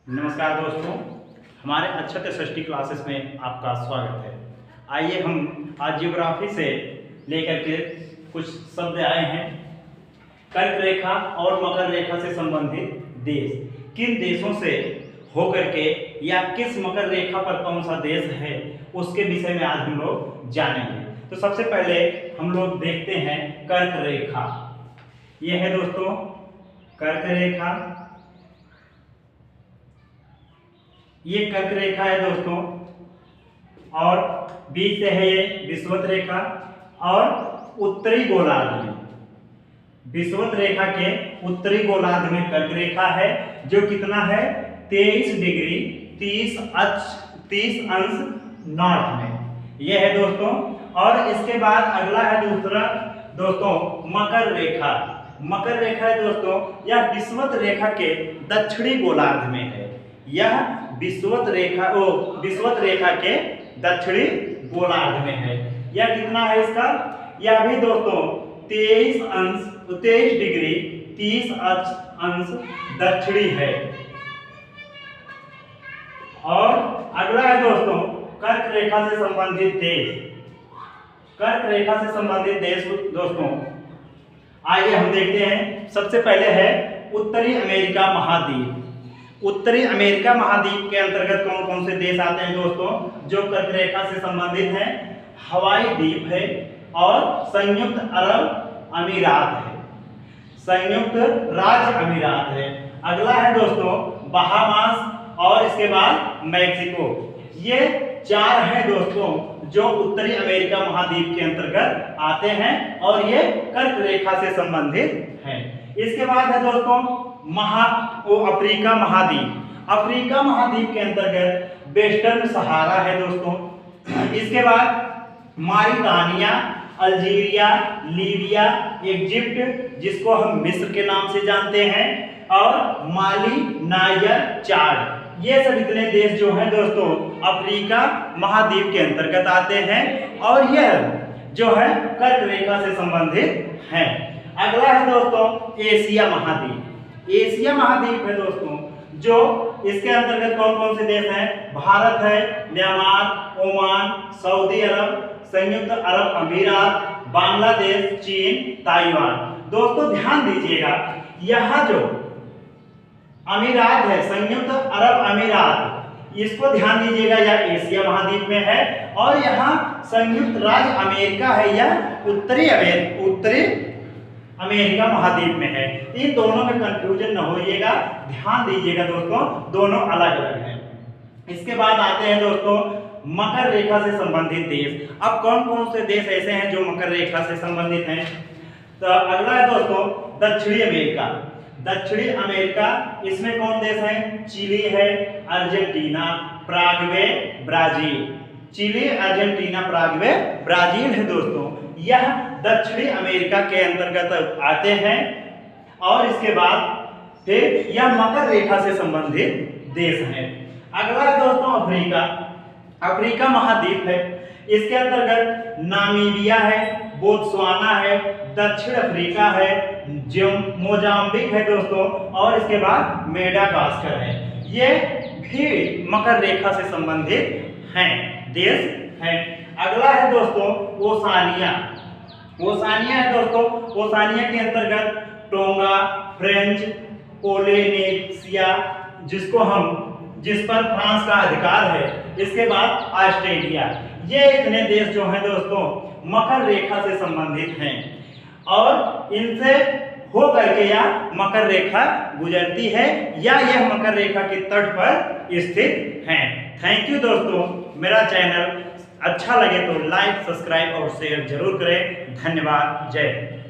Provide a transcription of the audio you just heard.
नमस्कार दोस्तों, हमारे अक्षत षष्ठी क्लासेस में आपका स्वागत है। आइए हम आज ज्योग्राफी से लेकर के कुछ शब्द आए हैं। कर्क रेखा और मकर रेखा से संबंधित देश किन देशों से होकर के या किस मकर रेखा पर कौन सा देश है उसके विषय में आज हम लोग जानेंगे। तो सबसे पहले हम लोग देखते हैं कर्क रेखा। यह है दोस्तों कर्क रेखा। ये कर्क रेखा है दोस्तों, और बीच से है ये विषुवत रेखा, और उत्तरी गोलार्ध में विषुवत रेखा के उत्तरी गोलार्ध में कर्क रेखा है, जो कितना है 23 डिग्री 30 अंश नॉर्थ में। यह है दोस्तों। और इसके बाद अगला है दूसरा दोस्तों मकर रेखा। मकर रेखा है दोस्तों, यह विषुवत रेखा के दक्षिणी गोलार्ध में है। यह विषुवत रेखा के दक्षिणी गोलार्ध में है। यह कितना है इसका? यह भी दोस्तों 23 डिग्री 30 अंश दक्षिणी है। और अगला है दोस्तों कर्क रेखा से संबंधित देश। कर्क रेखा से संबंधित देश दोस्तों आइए हम देखते हैं। सबसे पहले है उत्तरी अमेरिका महाद्वीप। उत्तरी अमेरिका महाद्वीप के अंतर्गत कौन कौन से देश आते हैं दोस्तों जो कर्क रेखा से संबंधित हैं? हवाई द्वीप है और संयुक्त अरब अमीरात है, संयुक्त राज्य अमीरात है। अगला है दोस्तों बहामास और इसके बाद मैक्सिको। ये चार हैं दोस्तों जो उत्तरी अमेरिका महाद्वीप के अंतर्गत आते हैं और ये कर्क रेखा से संबंधित हैं। इसके बाद है दोस्तों अफ्रीका महाद्वीप। अफ्रीका महाद्वीप के अंतर्गत वेस्टर्न सहारा है दोस्तों। इसके बाद मारिटानिया, अल्जीरिया, लीबिया, इजिप्ट जिसको हम मिस्र के नाम से जानते हैं, और माली, नाइजर, चाड। ये सब इतने देश जो हैं दोस्तों अफ्रीका महाद्वीप के अंतर्गत आते हैं और यह जो है कर्क रेखा से संबंधित हैं। अगला है दोस्तों एशिया महाद्वीप। एशिया महाद्वीप है दोस्तों जो इसके अंतर्गत कौन कौन से देश हैं? भारत है, म्यांमार, ओमान, सऊदी अरब, संयुक्त अरब अमीरात, बांग्लादेश, चीन, ताइवान। दोस्तों ध्यान दीजिएगा, यहाँ जो अमीरात है संयुक्त अरब अमीरात, इसको ध्यान दीजिएगा, यह एशिया महाद्वीप में है। और यहाँ संयुक्त राज्य अमेरिका है, यह उत्तरी अमेरिका महाद्वीप में है। इन दोनों में कंफ्यूजन न होइएगा, ध्यान दीजिएगा दोस्तों, दोनों अलग अलग हैं। इसके बाद आते हैं दोस्तों मकर रेखा से संबंधित देश। अब कौन कौन से देश ऐसे हैं जो मकर रेखा से संबंधित हैं? तो अगला है दोस्तों दक्षिणी अमेरिका। दक्षिणी अमेरिका, इसमें कौन देश हैं? चिली है, Argentina, Paraguay, Brazil. Chile, Argentina, Paraguay, Brazil है दोस्तों। यह दक्षिणी अमेरिका के अंतर्गत आते हैं। और इसके बाद फिर यह मकर रेखा से संबंधित देश हैं। अगला है दोस्तों अफ्रीका। अफ्रीका महाद्वीप है, इसके अंतर्गत नामीबिया है, बोत्सवाना है, दक्षिण अफ्रीका है, मोजाम्बिक है दोस्तों, और इसके बाद मेडागास्कर है। ये भी मकर रेखा से संबंधित हैं, देश हैं। अगला है दोस्तों ओसानिया। ओसानिया है दोस्तों, ओसानिया के अंतर्गत टोंगा, फ्रेंच पोलिनेशिया जिस पर फ्रांस का अधिकार है, इसके बाद ऑस्ट्रेलिया। ये इतने देश जो हैं दोस्तों मकर रेखा से संबंधित हैं और इनसे हो करके यह मकर रेखा गुजरती है या यह मकर रेखा के तट पर स्थित हैं। थैंक यू दोस्तों। मेरा चैनल अच्छा लगे तो लाइक, सब्सक्राइब और शेयर जरूर करें। धन्यवाद। जय हिंद।